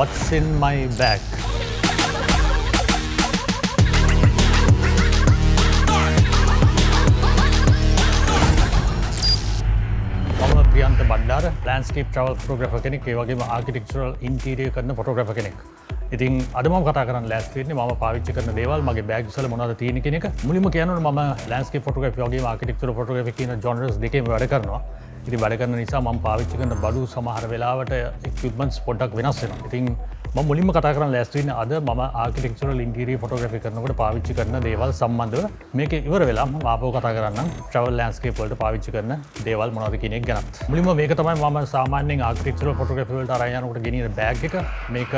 What's in my bag? I'm Priyantha Bandara, landscape travel photographer කෙනෙක්, ඒ වගේම architectural interior කරන photographer කෙනෙක්. ඉතින් අද මම කතා කරන්න ලෑස්ති වෙන්නේ මම පාවිච්චි කරන දේවල් මගේ බෑග් වල මොනවද තියෙන්නේ කියන එක. මුලින්ම කියනොත් මම landscape photography වගේම architectural photography කියන genres දෙකේම වැඩ කරනවා. ඉතින් වැඩ කරන නිසා මම පාවිච්චි කරන බඩු සමහර වෙලාවට equipments පොඩ්ඩක් වෙනස් වෙනවා. ඉතින් මම මුලින්ම කතා කරන්න ලෑස්ති වෙන්නේ අද මම architectural interior photography කරනකොට පාවිච්චි කරන දේවල් සම්බන්ධව. මේක ඉවර වෙලා මම ආපහු කතා කරන්නම් travel landscape වලට පාවිච්චි කරන දේවල් මොනවද කියන එක ගැනත්. මුලින්ම මේක තමයි මම සාමාන්‍යයෙන් architectural photography වලට අරන් යනකොට ගෙනියන බෑග් එක. මේක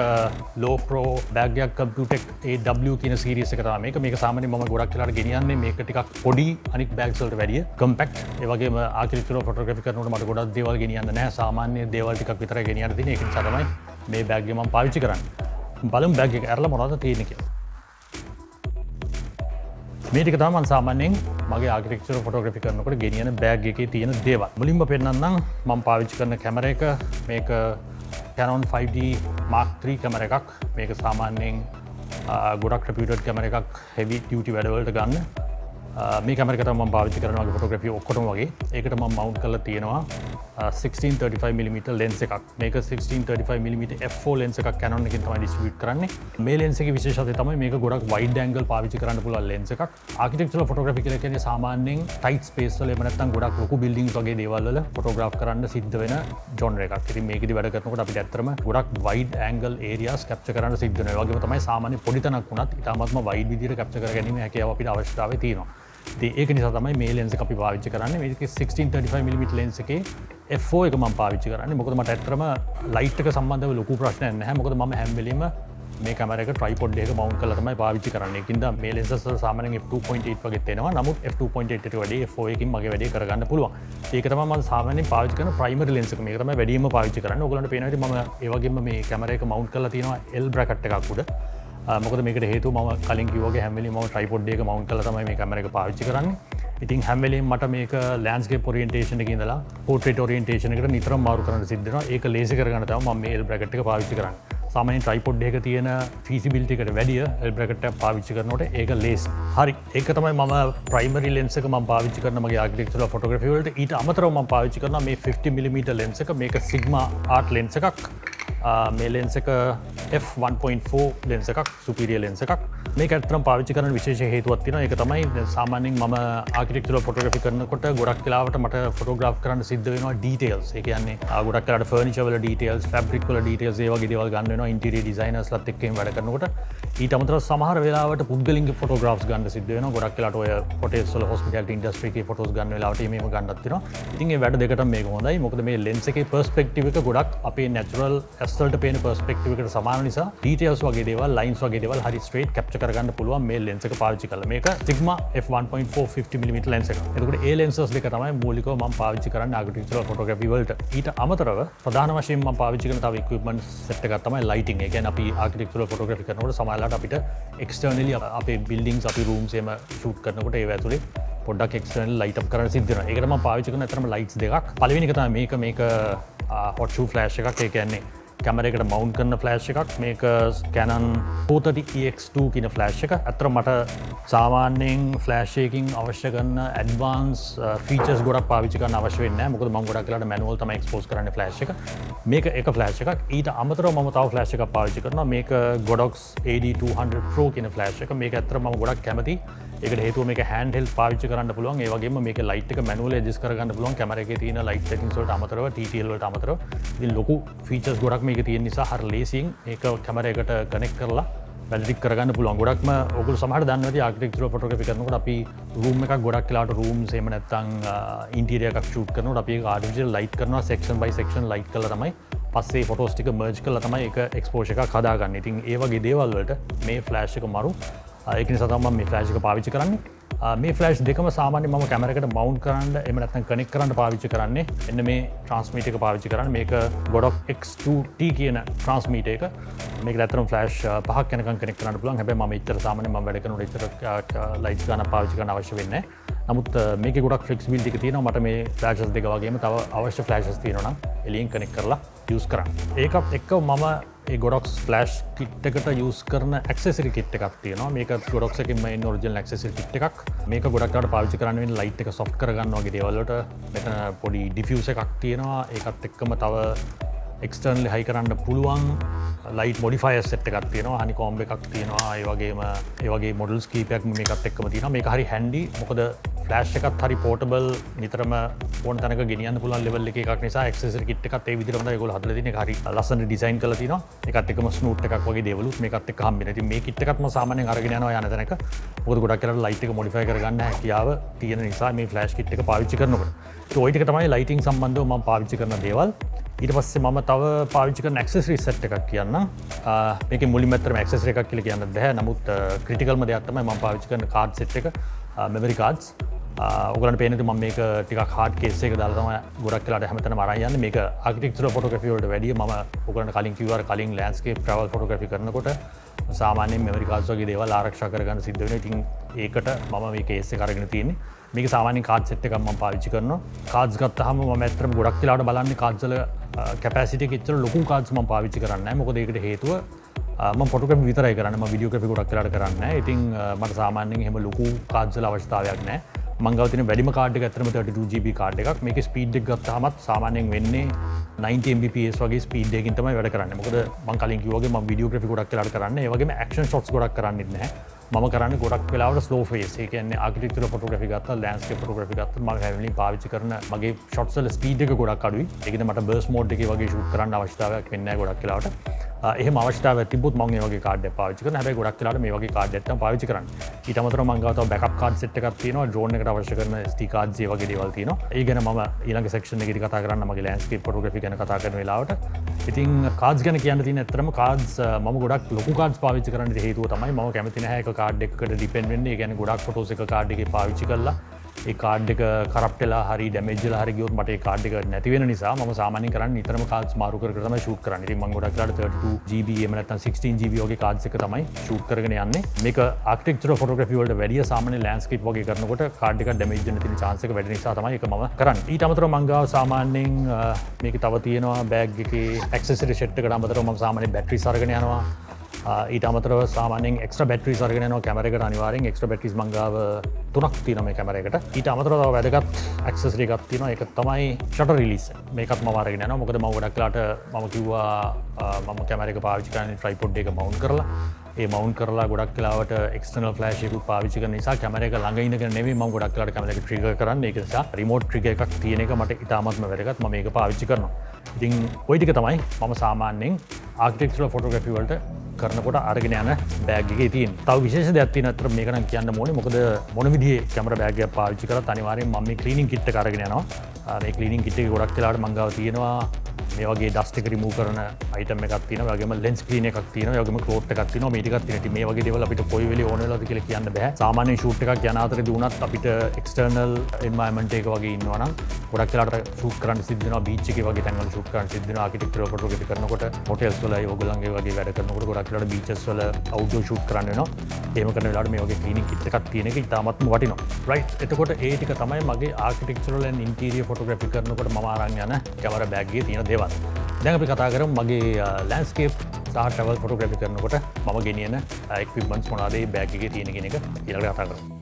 low pro බෑග් එකක් Computex AW කියන series එක තමයි මේක. මේක සාමාන්‍යයෙන් මම ගොඩක් වෙලාවට ගෙනියන්නේ මේක ටිකක් පොඩි අනිත් බෑග්ස් වලට වැඩිය compact. ඒ වගේම architectural photography කරනකොට මට ගොඩක් දේවල් ගෙනියන්න නැහැ. සාමාන්‍ය දේවල් ටිකක් විතරයි ගෙනියන්න තියෙන්නේ. ඒක නිසා තමයි මේ බෑග් එක මම පාවිච්චි කරන්නේ. බලමු බෑග් එක ඇරලා මොනවද තියෙන්නේ කියලා. මේ ටික තමයි මම සාමාන්‍යයෙන් මගේ ආර්කිටෙක්චරල් ෆොටෝග්‍රැෆි කරනකොට ගෙනියන බෑග් එකේ තියෙන දේවල්. මුලින්ම පෙන්නන්නම් මම පාවිච්චි කරන කැමරා එක. මේක Canon 5D Mark III camera එකක්. මේක සාමාන්‍යයෙන් ගොඩක් reputed කැමරා එකක් heavy duty වැඩවලට ගන්න. මේ කැමරා එක තමයි මම පාවිච්චි කරන මගේ ෆොටෝග්‍රැෆි ඔක්කොටම වගේ. ඒකට මම මවුන්ට් කරලා තියෙනවා 1635mm ලෙන්ස් එකක්. මේක 1635mm f4 ලෙන්ස් එකක් Canon එකෙන් තමයි ඩිස්ට්‍රිබියුට් කරන්නේ. මේ ලෙන්ස් එකේ විශේෂත්වය තමයි මේක ගොඩක් වයිඩ් ඇන්ගල් පාවිච්චි කරන්න පුළුවන් ලෙන්ස් එකක්. ආර්කිටෙක්චරල් ෆොටෝග්‍රැෆි කියලා කියන්නේ සාමාන්‍යයෙන් ටයිට් ස්පේස් වල එහෙම නැත්නම් ගොඩක් ලොකු බිල්ඩින්ග්ස් වගේ දේවල් වල ෆොටෝග්‍රාෆ් කරන්න සිද්ධ වෙන ජොනර් එකක්. ඉතින් මේකෙදි වැඩ කරනකොට අපිට ඇත්තටම ගොඩක් වයිඩ් ඇන්ගල් ඒරියාස් කැප්චර් කරන්න සිද්ධ වෙනවා. ඒ වගේම තමයි සාමාන්‍ය පොඩි තැනක් වුණත් ඉතාමත්ම වයිඩ් විදිහට කැප්චර් කර ගැනීම හැකියාව අපිට අවශ්‍යතාවය තියෙනවා. ඒක නිසා තමයි මේ ලෙන්ස් එක අපි පාවිච්චි කරන්නේ. මේක 1635mm ලෙන්ස් එකේ f4 එක මම පාවිච්චි කරන්නේ. මොකද මට ඇත්තටම ලයිට් එක සම්බන්ධව ලොකු ප්‍රශ්නයක් නැහැ. මොකද මම හැම වෙලෙම මේ කැමරා එක ට්‍රයිපොඩ් එකක මවුන්ට් කරලා තමයි පාවිච්චි කරන්නේ. ඒකින්ද මේ ලෙන්සස් වල සාමාන්‍යයෙන් f2.8 වගේ තේනවා. නමුත් f2.8 එකට වැඩිය f4 එකකින් මගේ වැඩේ කරගන්න පුළුවන්. ඒක තමයි මම සාමාන්‍යයෙන් පාවිච්චි කරන ප්‍රයිමරි ලෙන්ස් එක. මේක තමයි වැඩියෙන්ම පාවිච්චි කරන්නේ. ඔයගොල්ලන්ට පේනවා ඉතින් මම ඒ වගේම මේ කැමරා එක මවුන්ට් කරලා තියෙනවා L බ්‍රැකට් එකක් උඩ. මොකද මේකට හේතුව මම කලින් කිව්වාගේ හැම වෙලෙම මම ට්‍රයිපොඩ් එක මවුන්ට් කරලා තමයි මේ කැමරා එක පාවිච්චි කරන්නේ. ඉතින් හැම වෙලෙම මට මේක ලෑන්ඩ්ස්කේප් ඔරියන්ටේෂන් එකේ ඉඳලා පෝට්‍රේට් ඔරියන්ටේෂන් එකට නිතරම මාරු කරන්න සිද්ධ වෙනවා. ඒක ලේසි කරගන්න තමයි මම මේ L බ්‍රැකට් එක පාවිච්චි කරන්නේ. සාමාන්‍යයෙන් ට්‍රයිපොඩ් එකක තියෙන feasibility එකට වැඩිය L බ්‍රැකට් එක පාවිච්චි කරනකොට ඒක ලේසි. හරි. ඒක තමයි මම ප්‍රයිමරි ලෙන්ස් එක මම පාවිච්චි කරන මගේ ආර්කිටෙක්චරල් ෆොටෝග්‍රැෆි වලට. ඊට අමතරව මම පාවිච්චි කරනවා මේ 50mm ලෙන්ස් එක. මේක Sigma art ලෙන්ස් එකක්. මේ ලෙන්ස් එක f1.4 ලෙන්ස් එකක්, සුපීරියර් ලෙන්ස් එකක්. මේක ඇත්තටම පාවිච්චි කරන්න විශේෂ හේතුවක් තියෙනවා. ඒක තමයි සාමාන්‍යයෙන් මම ආර්කිටෙක්චරල් ෆොටෝග්‍රැෆි කරනකොට ගොඩක් වෙලාවට මට ෆොටෝග්‍රාෆ් කරන්න සිද්ධ වෙනවා ඩීටේල්ස්. ඒ කියන්නේ ගොඩක් වෙලාවට ෆර්නිචර් වල ඩීටේල්ස්, ෆැබ්‍රික් වල ඩීටේල්ස් ඒ වගේ දේවල් ගන්න වෙනවා ඉන්ටීරියර් ඩිසයිනර්ස්ලත් එක්ක වැඩ කරනකොට. ඊට අමතරව සමහර වෙලාවට පුද්ගලික ෆොටෝග්‍රාෆ්ස් ගන්න සිද්ධ වෙනවා. ගොඩක් වෙලාවට ඔය හොටෙල්ස් වල හොස්පිටැලිටි ඉන්ඩස්ට්‍රි එකේ ෆොටෝස් ගන්න වෙලාවට මේව ගන්නත් වෙනවා. ඉතින් මේ වැඩ දෙකටම මේක හොඳයි. මොකද මේ ලෙන්ස් එකේ පර්ස්පෙක්ටිව් එක ගොඩක් අපේ නැචරල් ඇස් වලට පේන පර්ස්පෙක්ටිව් එකට සමාන නිසා ඩීටේල්ස් වගේ දේවල්, ලයින්ස් වගේ දේවල් හරි ස්ට්‍රේට් කැප්චර් කරගන්න පුළුවන් මේ ලෙන්ස් එක පාවිච්චි කරලා. මේක Sigma f1.4 50mm ලෙන්ස් එක. එතකොට ඒ ලෙන්සස් දෙක තමයි මූලිකව මම පාවිච්චි කරන්නේ ආර්කිටෙක්චරල් ෆොටෝග්‍රැෆි වලට. ඊට අමතරව ප්‍රධාන වශයෙන් මම පාවිච්චි කරන තව ඉක්විප්මන්ට් සෙට් එකක් තමයි ලයිටිං. ඒ කියන්නේ අපි ආර්කිටෙක්චරල් ෆොටෝග්‍රැෆි කරනකොට සමහරවිට අපිට එක්ස්ටර්නලි අපේ බිල්ඩින්ග්ස්, අපි රූම්ස් එහෙම ෂූට් කරනකොට ඒව ඇතුලේ පොඩ්ඩක් එක්ස්ටර්නල් ලයිට් අප් කරන්න සිද්ධ වෙනවා. ඒකට මම පාවිච්චි කරන අතරම ලයිට්ස් දෙකක්. පළවෙනි එක තමයි මේක hot shoe flash එකක්. ඒ කියන්නේ කැමරා එකට මවුන්ට් කරන ෆ්ලෑෂ් එකක්. මේක Canon 430EX2 කියන ෆ්ලෑෂ් එක. අතර මට සාමාන්‍යයෙන් ෆ්ලෑෂ් එකකින් අවශ්‍ය කරන ඇඩ්වාන්ස් ෆීචර්ස් ගොඩක් පාවිච්චි කරන්න අවශ්‍ය වෙන්නේ නැහැ. මොකද මම ගොඩක් වෙලාවට මැනුවල් තමයි එක්ස්පෝස් කරන්නේ ෆ්ලෑෂ් එක. මේක එක ෆ්ලෑෂ් එකක්. ඊට අමතරව මම තව ෆ්ලෑෂ් එකක් පාවිච්චි කරනවා. මේක Godox AD200 Pro කියන ෆ්ලෑෂ් එක. මේක ඇත්තට මම ගොඩක් කැමතියි. ඒකට හේතුව මේක හෑන්ඩ් හෙල්ඩ් පාවිච්චි කරන්න පුළුවන්. ඒ වගේම මේක ලයිට් එක මැනුවලි ඇඩ්ජස්ට් කරගන්න පුළුවන්. කැමරා එකේ තියෙන ලයිට් සෙටින්ග්ස් වලට අමතරව TTL වලට අමතරව ඉතින් ලොකු ෆීචර්ස් ගොඩක් මේක තියෙන නිසා හරිය ලේසියෙන් මේක කැමරා එකට කනෙක්ට් කරලා වැඩ ටික කරගන්න පුළුවන්. ගොඩක්ම ඔයගොල්ලෝ සමහරට දන්නේ නැති ආර්කිටෙක්චරල් ෆොටෝග්‍රැෆි කරනකොට අපි රූම් එකක් ගොඩක් වෙලාවට රූම්ස් එහෙම නැත්නම් ඉන්ටීරියර් එකක් ෂූට් කරනකොට අපි ඒක ආර්ටිෆිෂල් ලයිට් කරනවා. සෙක්ෂන් බයි සෙක්ෂන් ලයිට් කරලා තමයි පස්සේ ෆොටෝස් ටික මර්ජ් කරලා තමයි ඒක එක්ස්පෝෂර් එකක් හදාගන්නේ. ඉතින් ඒ වගේ දේවල් වලට මේ ෆ්ලෑෂ් එක මරු. ඒක නිසා තමයි මම මේ ෆ්ලෑෂ් එක පාවිච්චි කරන්නේ. මේ ෆ්ලෑෂ් දෙකම සාමාන්‍යයෙන් මම කැමරා එකට මවුන්ට් කරන්න එහෙම නැත්නම් කනෙක්ට් කරන්න පාවිච්චි කරන්නේ එන්න මේ ට්‍රාන්ස්මීටර් එක පාවිච්චි කරන්නේ. මේක Godox X2T කියන ට්‍රාන්ස්මීටර් එක. මේක ඇත්තටම ෆ්ලෑෂ් 5ක් යනකම් කනෙක්ට් කරන්න පුළුවන්. හැබැයි මම ඉතර සාමාන්‍යයෙන් මම වැඩ කරනකොට ඉතර ලයිට්ස් ගන්න පාවිච්චි කරන්න අවශ්‍ය වෙන්නේ නැහැ. නමුත් මේකේ ගොඩක් ෆ්ලෙක්සිබිලිටි එක තියෙනවා. මට මේ ෆ්ලෑෂස් දෙක වගේම තව අවශ්‍ය ෆ්ලෑෂස් තියෙනවා නම් එළියෙන් කනෙක්ට් කරලා යස් කරන්න. ඒකත් එක්ක මම ඒ ගොඩක්ස් ෆ්ලෑෂ් කිට් එකට යස් කරන ඇක්සෙසරි කිට් එකක් තියෙනවා. මේක ගොඩක්ස් එකකින් මේන් ඔරිජිනල් ඇක්සෙසරි කිට් එකක්. මේක ගොඩක් වෙලාවට පාවිච්චි කරන්න වෙන ලයිට් එක සොෆ්ට් කරගන්න වගේ දේවල් වලට මෙතන පොඩි ඩිෆියුස් එකක් තියෙනවා. ඒකත් එක්කම තව එක්ස්ටර්නලි හයි කරන්න පුළුවන් ලයිට් මොඩිෆයර් සෙට් එකක් තියෙනවා. හනිකොම්බ් එකක් තියෙනවා. ඒ වගේ මොඩල්ස් කීපයක් මේකත් එක්කම තියෙනවා. මේක හරි හැන්ඩි. මොකද ෆ්ලෑෂ් එකත් හරි පෝටබල්, නිතරම ඕන තැනක ගෙනියන්න පුළුවන් ලෙවල් එකක් නිසා ඇක්සෙසරි කිට් එකත් ඒ විදිහටම තමයි ඒගොල්ලෝ හදලා තියෙන්නේ. ඒක හරි ලස්සනට ඩිසයින් කරලා තිනවා. ඒකත් එක්කම ස්නූට් එකක් වගේ දේවලුත් මේකත් එක්ක හම්බ වෙනවා. ඉතින් මේ කිට් එකත් මම සාමාන්‍යයෙන් අරගෙන යනවා යන තැනක. මොකද ගොඩක් වෙලාවට ලයිට් එක මොඩිෆයි කරගන්න හැකියාව තියෙන නිසා මේ ෆ්ලෑෂ් කිට් එක පාවිච්චි කරනකොට. ඒ ටික තමයි ලයිටිං සම්බන්ධව මම පාවිච්චි කරන දේවල්. ඊට පස්සේ මම තව පාවිච්චි කරන ඇක්සෙසරි සෙට් එකක් කියන්නම්. මේකේ මුලින්ම ඇත්තටම ඇක්සෙසරි එකක් කියලා කියන්න බෑ. නමුත් ක්‍රිටිකල්ම දෙයක් තමයි මම පාවිච්චි කරන කාඩ් සෙට් එක. Memory cards. ඔයගලන්ට පේන්නේ මම මේක ටිකක් හાર્ඩ් කේස් එකක දාලා තමයි ගොඩක් වෙලාට හැමතැනම අරන් යන්නේ. මේක ආකිටෙක්චරල් ෆොටෝග්‍රැෆි වලට වැඩිය මම ඔයගලන්ට කලින් කිව්වා කලින් ලෑන්ඩ්ස්කේප් ට්‍රැවල් ෆොටෝග්‍රැෆි කරනකොට සාමාන්‍යයෙන් මෙමරි කාඩ්ස් වගේ දේවල් ආරක්ෂා කරගන්න සිද්ධ වෙනවා. ඉතින් ඒකට මම මේ කේස් එක අරගෙන තියෙන්නේ. මේක සාමාන්‍යයෙන් කාඩ් සෙට් එකක් මම පාවිච්චි කරනවා. කාඩ්ස් ගත්තාම මම ඇත්තටම ගොඩක් වෙලාවට බලන්නේ කාඩ්ස් වල කැපැසිටි එක ඉච්චර ලොකු කාඩ්ස් මම පාවිච්චි කරන්නේ නැහැ. මොකද ඒකට හේතුව මම ෆොටෝග්‍රැෆි විතරයි කරන්නේ. මම වීඩියෝග්‍රැෆි ගොඩක් වෙලාවට කරන්නේ නැහැ. ඉතින් මට සාමාන්‍යයෙන් එහෙම ලොකු කාඩ්ස් වල අවශ්‍යතාවයක් නැහැ. මං ගාව තියෙන වැඩිම කාඩ් එක ඇත්තටම 32GB කාඩ් එකක්. මේකේ ස්පීඩ් එක ගත්තාමත් සාමාන්‍යයෙන් වෙන්නේ 90 Mbps වගේ ස්පීඩ් එකකින් තමයි වැඩ කරන්නේ. මොකද මං කලින් කිව්වා වගේ මම වීඩියෝග්‍රැෆි ගොඩක් වෙලාවට කරන්නේ. ඒ වගේම ඇක්ෂන් ෂොට්ස් ගොඩක් කරන්නේත් නැහැ. මම කරන්නේ ගොඩක් වෙලාවට ස්ලෝ ෆේස්. ඒ කියන්නේ ආකිටෙක්චරල් ෆොටෝග්‍රැෆි ගත්තා, ලෑන්ඩ්ස්කේප් ෆොටෝග්‍රැෆි ගත්තා මම හැමෝම පාවිච්චි කරන මගේ ෂොට්ස් වල ස්පීඩ් එක ගොඩක් අඩුයි. ඒකෙන් මට බර්ස්ට් මෝඩ් එකේ වගේ ෂූට් කරන්න අවශ්‍යතාවයක් වෙන්නේ නැහැ ගොඩක් වෙලාවට. එහෙම අවශ්‍යතාවයක් තිබ්බොත් මම මේ වගේ කාඩ් එකක් පාවිච්චි කරනවා. හැබැයි ගොඩක් වෙලාවට මේ වගේ කාඩ් එකක් තමයි පාවිච්චි කරන්නේ. ඊට අමතරව මම ගාව තව බෑකප් කාඩ් සෙට් එකක් තියෙනවා. ඩ්‍රෝන් එකට අවශ්‍ය කරන SD කාඩ්ස් ඒ වගේ දේවල් තියෙනවා. ඒ ගැන මම ඊළඟ සෙක්ෂන් එකේදී කතා කරන්න මගේ ලෑන්ඩ්ස්කේප් ෆොටෝග්‍රැෆි ගැන කතා කරන වෙලාවට. ඉතින් කාඩ්ස් ගැන කියන්න තියෙන ඇත්තටම කාඩ්ස් මම ගොඩක් ලොකු කාඩ්ස් පාවිච්චි කරන්න හේතුව තමයි මම කැමති නැහැ එක කාඩ් එකකට ඩිපෙන්ඩ් වෙන්න. ඒ කියන්නේ ගොඩක් ෆොටෝස් එක කාඩ් එකේ පාවිච්චි කරලා ඒ කාඩ් එක කරප්ට් වෙලා හරි ඩැමේජ් වෙලා හරි ගියොත් මට ඒ කාඩ් එක නැති වෙන නිසා මම සාමාන්‍යයෙන් කරන්නේ නිතරම කාඩ්ස් මාරු කර කර තමයි ෂූට් කරන්නේ. ඉතින් මම ගොඩක් වෙලාට 32GB එහෙම නැත්නම් 16GB වගේ කාඩ්ස් එක තමයි ෂූට් කරගෙන යන්නේ. මේක ආකිටෙක්චරල් ෆොටෝග්‍රැෆි වලට වැඩිය සාමාන්‍ය ලෑන්ඩ්ස්කේප් වගේ කරනකොට කාඩ් එක ඩැමේජ් වෙන්න තියෙන chance එක වැඩි නිසා තමයි ඒක මම කරන්නේ. ඊට අමතරව මම ගාව සාමාන්‍යයෙන් මේක තව තියෙනවා බෑග් එකේ ඇක්සෙසරි සෙට් එකට අමතරව මම සාමාන්‍යයෙන් බැටරිස් අරගෙන යනවා. ඊට අමතරව සාමාන්‍යයෙන් එක්ස්ට්‍රා බැටරිස් අරගෙන යනවා කැමරා එකට අනිවාර්යෙන්. එක්ස්ට්‍රා බැටරිස් මං ගාව 3ක් තියෙනවා මේ කැමරා එකට. ඊට අමතරව තව වැදගත් ඇක්සෙසරි එකක් තියෙනවා. ඒක තමයි ෂටර් රිලීස් එක. මේකත් මම අරගෙන යනවා. මොකද මම ගොඩක් වෙලාට මම කිව්වා මම කැමරා එක පාවිච්චි කරන්නේ ට්‍රයිපොඩ් එක මවුන්ට් කරලා. ඒ මවුන්ට් කරලා ගොඩක් වෙලාවට එක්ස්ටර්නල් ෆ්ලෑෂ් එකකුත් පාවිච්චි කරන නිසා කැමරා එක ළඟ ඉඳගෙන නෙමෙයි මම ගොඩක් වෙලාවට කැමරා එක ට්‍රිගර් කරන්නේ. ඒක නිසා රිමෝට් ට්‍රිගර් එකක් තියෙන එක මට ඉතාමත්ම වැදගත්. මම මේක පාවිච්චි කරනවා. ඉතින් ওই ටික තමයි මම සාමාන්‍යයෙන් ආකිටෙක්චරල් ෆොටෝග්‍රැෆි වලට කරනකොට අරගෙන යන බෑග් එකේ තියෙන. තව විශේෂ දෙයක් තියෙනවා අතර මේක නම් කියන්න ඕනේ. මොකද මොන විදිහේ කැමරා බෑග් එකක් පාවිච්චි කරත් අනිවාර්යෙන් මම මේ ක්ලීනින් කිට් එක අරගෙන යනවා. මේ ක්ලීනින් කිට් එකේ ගොඩක් වෙලාවට මං ගාව තියෙනවා මේ වගේ ඩස්ට් එක රිමූව් කරන අයිටම් එකක් තියෙනවා. ඒ වගේම ලෙන්ස් ක්ලීන් එකක් තියෙනවා. ඒ වගේම ක්ලෝත් එකක් තියෙනවා. මේ ටිකක් තියෙනවා. ඉතින් මේ වගේ දේවල් අපිට කොයි වෙලේ ඕන වෙලාවද කියලා කියන්න බෑ. සාමාන්‍ය ෂූට් එකක් යන අතරේදී වුණත් අපිට එක්ස්ටර්නල් එන්වයරන්මන්ට් එක වගේ ඉන්නවා නම් ගොඩක් වෙලාවට ෂූට් කරන්න සිද්ධ වෙනවා. බීච් එකේ වගේ තැන්වල ෂූට් කරන්න සිද්ධ වෙනවා. ආකිටෙක්චරල් ෆොටෝග්‍රැෆි කරනකොට හොටෙල්ස් වල ඔයගොල්ලන්ගේ වගේ වැඩ කරනකොට ගොඩක් වෙලාවට බීචස් වල අවුට්ඩෝර් ෂූට් කරන්න වෙනවා. එහෙම කරන වෙලාවට මේ වගේ ක්ලීනින් කිට් එකක් තියෙන එක ඉතාමත්ම වටිනවා. රයිට්. එතකොට ඒ ටික තමයි මගේ ආකිටෙක්චරල් ඇන්ඩ් ඉන්ටීරියර් ෆොටෝග්‍රැෆි කරනකොට මම අරන් යන කැමරා බෑග් එකේ තියෙන දේවල්. දැන් අපි කතා කරමු මගේ ලෑන්ඩ්ස්කේප් සහ ට්‍රැවල් ෆොටෝග්‍රැෆි කරනකොට මම ගෙනියන එක්විප්මන්ට්ස් මොනවාද මේ බෑග් එකේ තියෙන කියන එක ඊළඟට කතා කරමු.